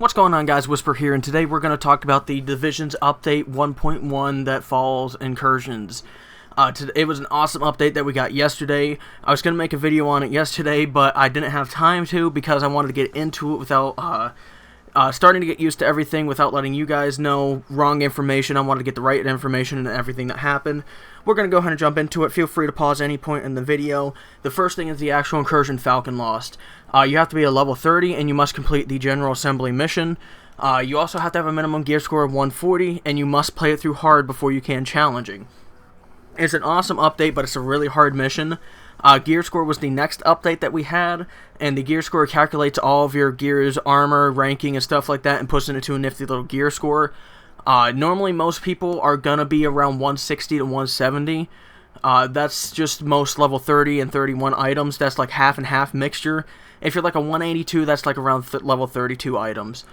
What's going on, guys? Whisper here, and today we're going to talk about the Divisions Update 1.1 that follows Incursions. It was an awesome update that we got yesterday. I was going to make a video on it yesterday, but I didn't have time to because I wanted to get into it without starting to get used to everything without letting you guys know wrong information. I wanted to get the right information and everything that happened. We're going to go ahead and jump into it. Feel free to pause any point in the video. The first thing is the actual Incursion Falcon Lost. You have to be a level 30 and you must complete the General Assembly mission. You also have to have a minimum gear score of 140 and you must play it through hard before you can challenging. It's an awesome update, but it's a really hard mission. Gear score was the next update that we had, and the gear score calculates all of your gears, armor, ranking, and stuff like that, and puts it into a nifty little gear score. Normally, most people are gonna be around 160 to 170. That's just most level 30 and 31 items. That's like half and half mixture. If you're like a 182, that's like around level 32 items.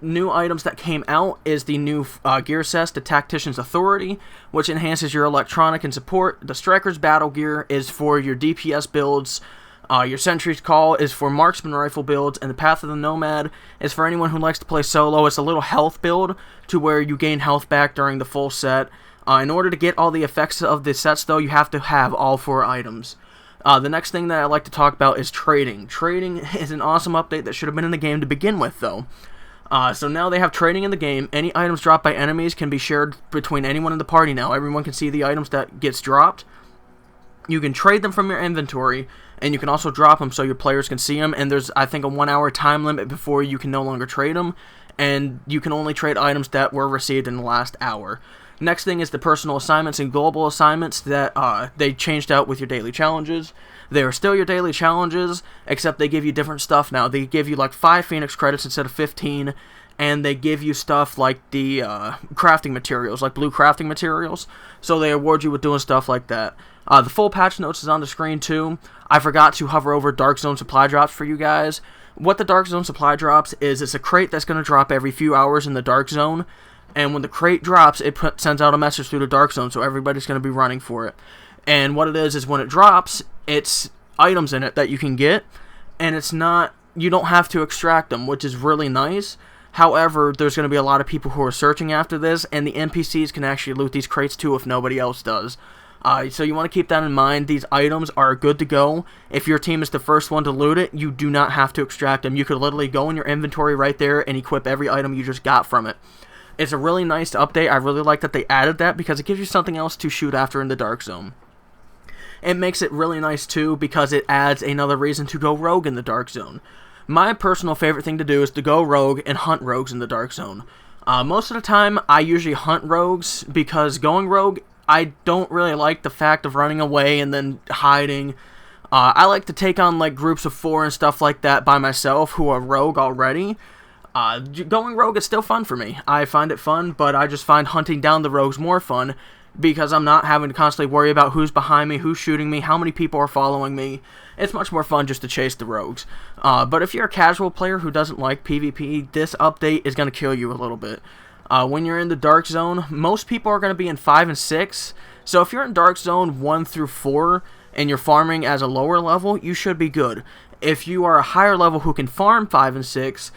New items that came out is the new gear set, the Tactician's Authority, which enhances your electronic and support. The Striker's Battle Gear is for your DPS builds. Your Sentry's Call is for marksman rifle builds, and the Path of the Nomad is for anyone who likes to play solo. It's a little health build to where you gain health back during the full set. In order to get all the effects of the sets, though, you have to have all 4 items. The next thing that I'd like to talk about is trading. Trading is an awesome update that should have been in the game to begin with, though. So now they have trading in the game. Any items dropped by enemies can be shared between anyone in the party now. Everyone can see the items that gets dropped. You can trade them from your inventory, and you can also drop them so your players can see them. And there's, I think, a 1 hour time limit before you can no longer trade them. And you can only trade items that were received in the last hour. Next thing is the personal assignments and global assignments that they changed out with your daily challenges. They are still your daily challenges, except they give you different stuff now. They give you like 5 Phoenix credits instead of 15, and they give you stuff like the crafting materials, like blue crafting materials. So they award you with doing stuff like that. The full patch notes is on the screen too. I forgot to hover over Dark Zone supply drops for you guys. What the Dark Zone supply drops is it's a crate that's going to drop every few hours in the Dark Zone. And when the crate drops, it sends out a message through the Dark Zone, so everybody's going to be running for it. And what it is when it drops, it's items in it that you can get, and it's not, you don't have to extract them, which is really nice. However, there's going to be a lot of people who are searching after this, and the NPCs can actually loot these crates too if nobody else does. So you want to keep that in mind. These items are good to go. If your team is the first one to loot it, you do not have to extract them. You could literally go in your inventory right there and equip every item you just got from it. It's a really nice update. I really like that they added that because it gives you something else to shoot after in the Dark Zone. It makes it really nice too because it adds another reason to go rogue in the Dark Zone. My personal favorite thing to do is to go rogue and hunt rogues in the Dark Zone. Most of the time, I usually hunt rogues because going rogue, I don't really like the fact of running away and then hiding. I like to take on like groups of 4 and stuff like that by myself who are rogue already. Going rogue is still fun for me. I find it fun, but I just find hunting down the rogues more fun because I'm not having to constantly worry about who's behind me, who's shooting me, how many people are following me. It's much more fun just to chase the rogues. But if you're a casual player who doesn't like PvP, this update is going to kill you a little bit. When you're in the Dark Zone, most people are going to be in 5 and 6. So if you're in Dark Zone 1 through 4 and you're farming as a lower level, you should be good. If you are a higher level who can farm 5 and 6,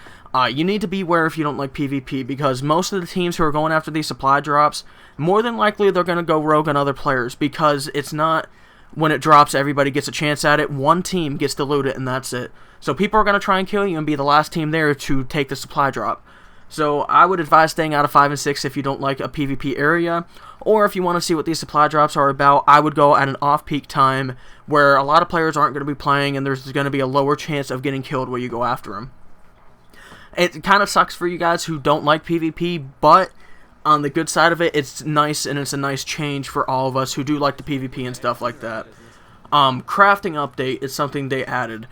you need to beware if you don't like PvP, because most of the teams who are going after these supply drops, more than likely they're going to go rogue on other players, because it's not when it drops everybody gets a chance at it. One team gets to loot it and that's it. So people are going to try and kill you and be the last team there to take the supply drop. So I would advise staying out of 5 and 6 if you don't like a PvP area, or if you want to see what these supply drops are about, I would go at an off-peak time where a lot of players aren't going to be playing and there's going to be a lower chance of getting killed where you go after them. It kind of sucks for you guys who don't like PvP, but on the good side of it, it's nice, and it's a nice change for all of us who do like the PvP and stuff like that. Crafting update is something they added.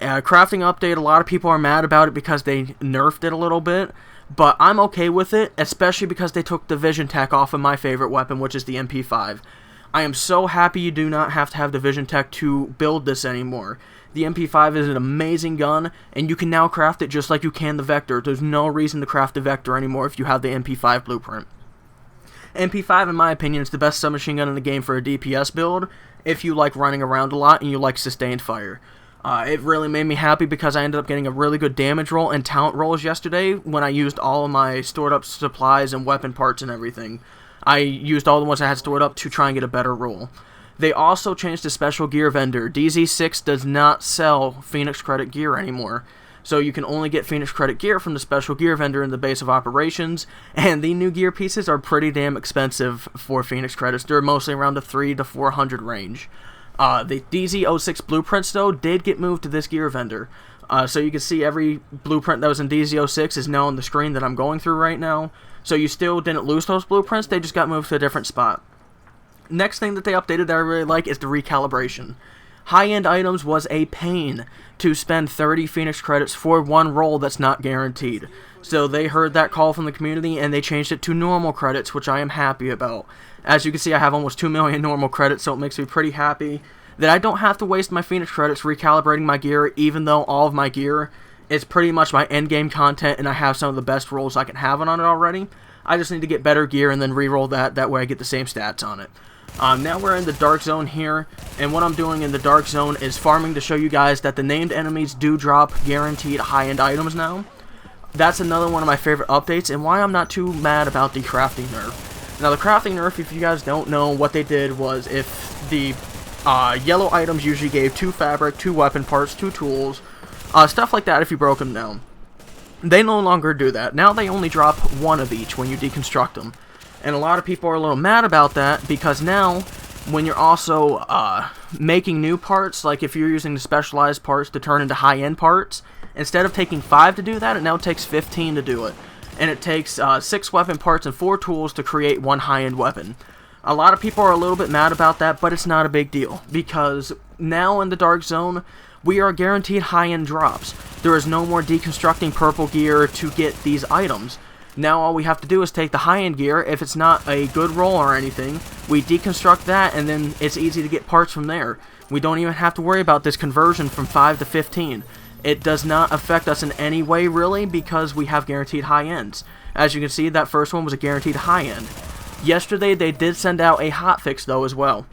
Crafting update, a lot of people are mad about it because they nerfed it a little bit, but I'm okay with it, especially because they took the vision tech off of my favorite weapon, which is the MP5. I am so happy you do not have to have the vision tech to build this anymore. The MP5 is an amazing gun, and you can now craft it just like you can the Vector. There's no reason to craft the Vector anymore if you have the MP5 blueprint. MP5, in my opinion, is the best submachine gun in the game for a DPS build if you like running around a lot and you like sustained fire. It really made me happy because I ended up getting a really good damage roll and talent rolls yesterday when I used all of my stored up supplies and weapon parts and everything. I used all the ones I had stored up to try and get a better roll. They also changed the special gear vendor. DZ6 does not sell Phoenix credit gear anymore. So you can only get Phoenix credit gear from the special gear vendor in the base of operations, and the new gear pieces are pretty damn expensive for Phoenix credits. They're mostly around the 300 to 400 range. The DZ06 blueprints, though, did get moved to this gear vendor. So you can see every blueprint that was in DZ06 is now on the screen that I'm going through right now. So you still didn't lose those blueprints, they just got moved to a different spot. Next thing that they updated that I really like is the recalibration. High-end items was a pain to spend 30 Phoenix credits for one roll that's not guaranteed. So they heard that call from the community and they changed it to normal credits, which I am happy about. As you can see, I have almost 2 million normal credits, so it makes me pretty happy that I don't have to waste my Phoenix credits recalibrating my gear, even though all of my gear is pretty much my endgame content and I have some of the best rolls I can have on it already. I just need to get better gear and then re-roll that way I get the same stats on it. Now we're in the Dark Zone here, and what I'm doing in the Dark Zone is farming to show you guys that the named enemies do drop guaranteed high-end items now. That's another one of my favorite updates, and why I'm not too mad about the crafting nerf. Now the crafting nerf, if you guys don't know, what they did was if the yellow items usually gave 2 fabric, 2 weapon parts, 2 tools, stuff like that if you broke them down. They no longer do that. Now they only drop 1 of each when you deconstruct them. And a lot of people are a little mad about that because now, when you're also making new parts, like if you're using the specialized parts to turn into high-end parts, instead of taking 5 to do that, it now takes 15 to do it. And it takes 6 weapon parts and 4 tools to create 1 high-end weapon. A lot of people are a little bit mad about that, but it's not a big deal, because now in the Dark Zone, we are guaranteed high-end drops. There is no more deconstructing purple gear to get these items. Now all we have to do is take the high-end gear. If it's not a good roll or anything, we deconstruct that, and then it's easy to get parts from there. We don't even have to worry about this conversion from 5 to 15. It does not affect us in any way, really, because we have guaranteed high-ends. As you can see, that first one was a guaranteed high-end. Yesterday, they did send out a hotfix, though, as well.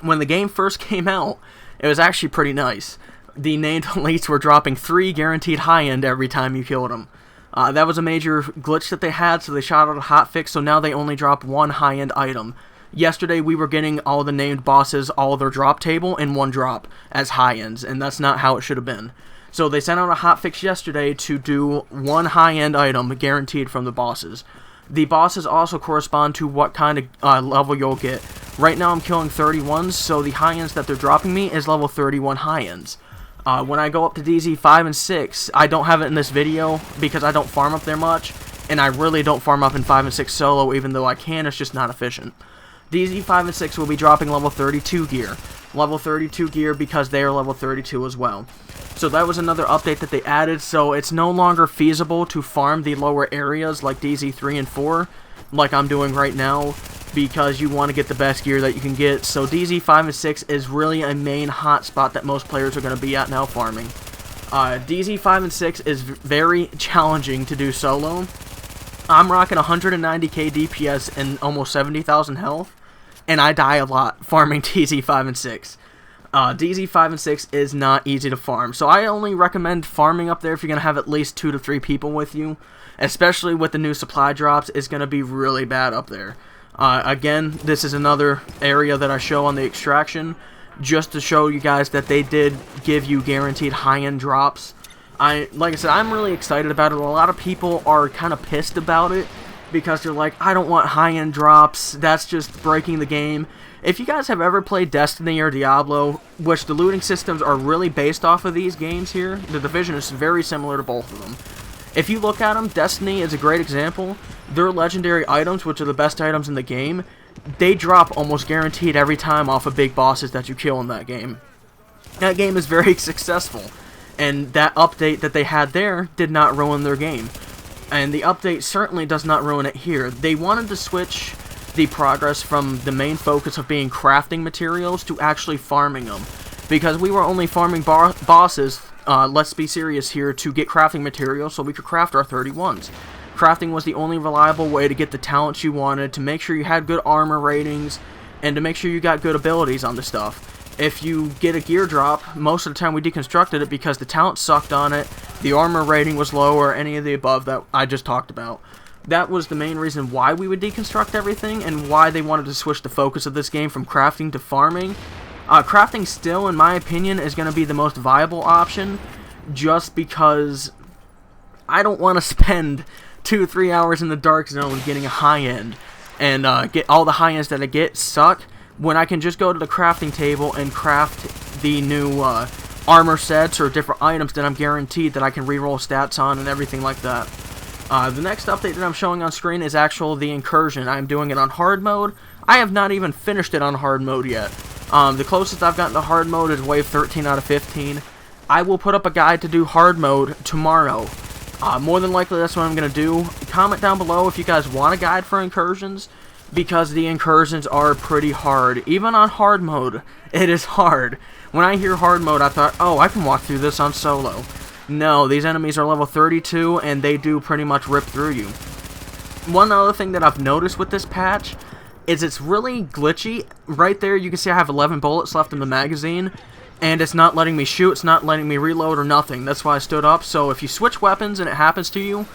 When the game first came out, it was actually pretty nice. The named elites were dropping 3 guaranteed high-end every time you killed them. That was a major glitch that they had, so they shot out a hotfix, so now they only drop 1 high-end item. Yesterday, we were getting all the named bosses, all their drop table, in 1 drop as high-ends, and that's not how it should have been. So they sent out a hotfix yesterday to do 1 high-end item guaranteed from the bosses. The bosses also correspond to what kind of level you'll get. Right now I'm killing 31s, so the high-ends that they're dropping me is level 31 high-ends. When I go up to DZ 5 and 6, I don't have it in this video because I don't farm up there much, and I really don't farm up in 5 and 6 solo, even though I can, it's just not efficient. DZ 5 and 6 will be dropping level 32 gear. Level 32 gear because they are level 32 as well. So that was another update that they added, so it's no longer feasible to farm the lower areas like DZ 3 and 4, like I'm doing right now, because you want to get the best gear that you can get. So DZ 5 and 6 is really a main hotspot that most players are going to be at now farming. DZ 5 and 6 is very challenging to do solo. I'm rocking 190k DPS and almost 70,000 health, and I die a lot farming DZ 5 and 6. DZ 5 and 6 is not easy to farm, so I only recommend farming up there if you're going to have at least 2 to 3 people with you, especially with the new supply drops. It's going to be really bad up there. Again, this is another area that I show on the extraction, just to show you guys that they did give you guaranteed high-end drops. Like I said, I'm really excited about it. A lot of people are kind of pissed about it, because they're like, I don't want high-end drops, that's just breaking the game. If you guys have ever played Destiny or Diablo, which the looting systems are really based off of these games here, the Division is very similar to both of them. If you look at them, Destiny is a great example. Their legendary items, which are the best items in the game, they drop almost guaranteed every time off of big bosses that you kill in that game. That game is very successful, and that update that they had there did not ruin their game. And the update certainly does not ruin it here. They wanted to switch the progress from the main focus of being crafting materials to actually farming them. Because we were only farming bosses, let's be serious here, to get crafting materials so we could craft our 31s. Crafting was the only reliable way to get the talents you wanted, to make sure you had good armor ratings, and to make sure you got good abilities on the stuff. if you get a gear drop, most of the time we deconstructed it because the talent sucked on it, the armor rating was low, or any of the above that I just talked about. That was the main reason why we would deconstruct everything, and why they wanted to switch the focus of this game from crafting to farming. Crafting still, in my opinion, is going to be the most viable option, just because I don't want to spend 2-3 hours in the dark zone getting a high end, and get all the high ends that I get suck, when I can just go to the crafting table and craft the new armor sets or different items that I'm guaranteed that I can reroll stats on and everything like that. The next update that I'm showing on screen is actually the Incursion. I'm doing it on hard mode. I have not even finished it on hard mode yet. The closest I've gotten to hard mode is wave 13 out of 15. I will put up a guide to do hard mode tomorrow. More than likely that's what I'm going to do. Comment down below if you guys want a guide for Incursions, because the Incursions are pretty hard. Even on hard mode, it is hard. When I hear hard mode, I thought, oh, I can walk through this on solo. No, these enemies are level 32, and they do pretty much rip through you. One other thing that I've noticed with this patch is it's really glitchy. Right there, you can see I have 11 bullets left in the magazine, and it's not letting me shoot, it's not letting me reload or nothing. That's why I stood up. So if you switch weapons and it happens to you,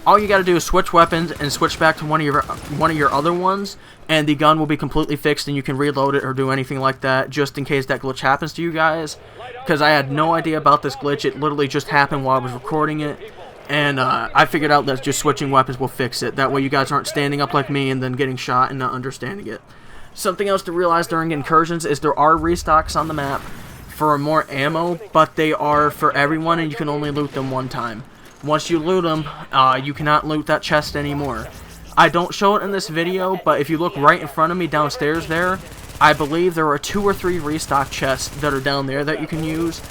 all you gotta do is switch weapons and switch back to one of your other ones, and the gun will be completely fixed and you can reload it or do anything like that, just in case that glitch happens to you guys. Because I had no idea about this glitch, it literally just happened while I was recording it, and I figured out that just switching weapons will fix it. That way you guys aren't standing up like me and then getting shot and not understanding it. Something else to realize during Incursions is there are restocks on the map for more ammo, but they are for everyone and you can only loot them one time. Once you loot them, you cannot loot that chest anymore. I don't show it in this video, but if you look right in front of me downstairs there, I believe there are 2 or 3 restock chests that are down there that you can use.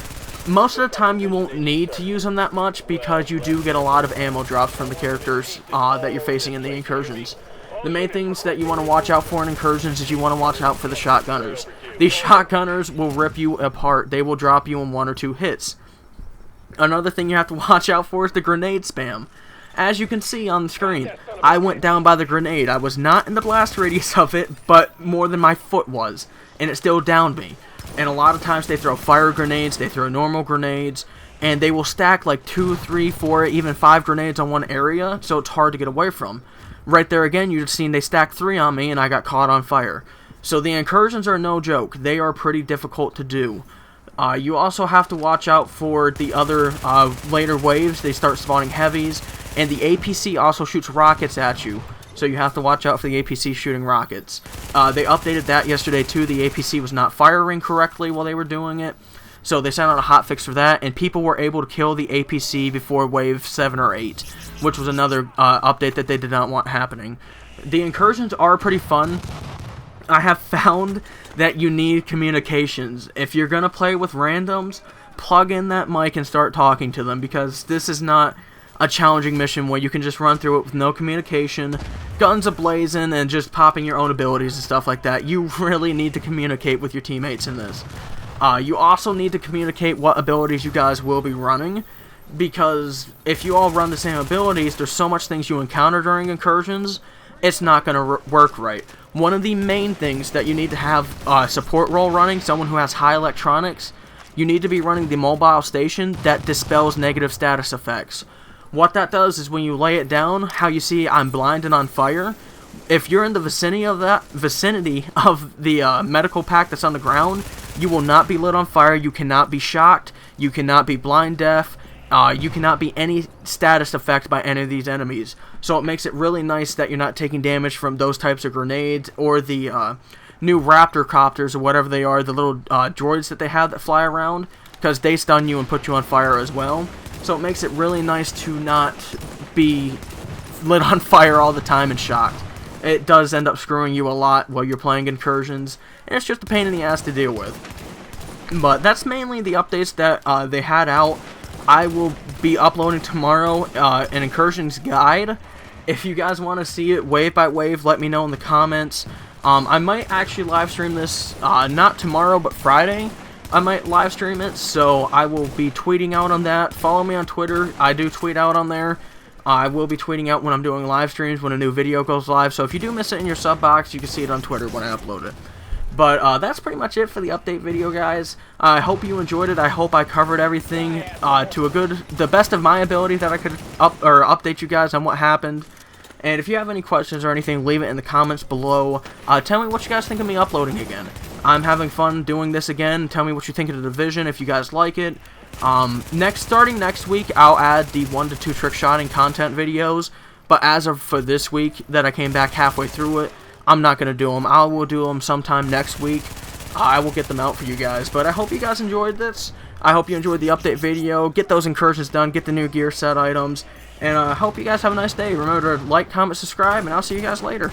Most of the time you won't need to use them that much because you do get a lot of ammo drops from the characters that you're facing in the Incursions. The main things that you want to watch out for in Incursions is you want to watch out for the shotgunners. These shotgunners will rip you apart. They will drop you in 1 or 2 hits. Another thing you have to watch out for is the grenade spam. As you can see on the screen, I went down by the grenade. I was not in the blast radius of it, but more than my foot was, and it still downed me. And a lot of times they throw fire grenades, they throw normal grenades, and they will stack like 2, 3, 4, even 5 grenades on one area, so it's hard to get away from. Right there again, you've seen they stacked 3 on me and I got caught on fire. So the Incursions are no joke. They are pretty difficult to do. You also have to watch out for the other later waves. They start spawning heavies, and the APC also shoots rockets at you. So you have to watch out for the APC shooting rockets. They updated that yesterday too. The APC was not firing correctly while they were doing it. So they sent out a hotfix for that, and people were able to kill the APC before wave 7 or 8, which was another update that they did not want happening. The Incursions are pretty fun. I have found that you need communications. If you're going to play with randoms, plug in that mic and start talking to them, because this is not a challenging mission where you can just run through it with no communication, guns a-blazing, and just popping your own abilities and stuff like that. You really need to communicate with your teammates in this. You also need to communicate what abilities you guys will be running, because if you all run the same abilities, there's so much things you encounter during Incursions, it's not going to work right. One of the main things that you need to have a support role running, someone who has high electronics, you need to be running the mobile station that dispels negative status effects. What that does is when you lay it down, how you see I'm blind and on fire, if you're in the vicinity of the medical pack that's on the ground, you will not be lit on fire, you cannot be shocked, you cannot be blind deaf, you cannot be any status effect by any of these enemies. So it makes it really nice that you're not taking damage from those types of grenades or the new raptor copters or whatever they are, the little droids that they have that fly around, because they stun you and put you on fire as well. So it makes it really nice to not be lit on fire all the time and shocked. It does end up screwing you a lot while you're playing Incursions, and it's just a pain in the ass to deal with. But that's mainly the updates that they had out. I will be uploading tomorrow an Incursions guide. If you guys want to see it wave by wave, let me know in the comments. I might actually live stream this, not tomorrow, but Friday. I might live stream it, so I will be tweeting out on that. Follow me on Twitter. I do tweet out on there. I will be tweeting out when I'm doing live streams, when a new video goes live. So if you do miss it in your sub box, you can see it on Twitter when I upload it. But that's pretty much it for the update video, guys. I hope you enjoyed it. I hope I covered everything to the best of my ability that I could update you guys on what happened. And if you have any questions or anything, leave it in the comments below. Tell me what you guys think of me uploading again. I'm having fun doing this again. Tell me what you think of the division, if you guys like it. Starting next week, I'll add the 1 to 2 trick shotting content videos. But as of for this week, that I came back halfway through it, I'm not going to do them. I will do them sometime next week. I will get them out for you guys. But I hope you guys enjoyed this. I hope you enjoyed the update video. Get those incursions done. Get the new gear set items. And I hope you guys have a nice day. Remember to like, comment, subscribe, and I'll see you guys later.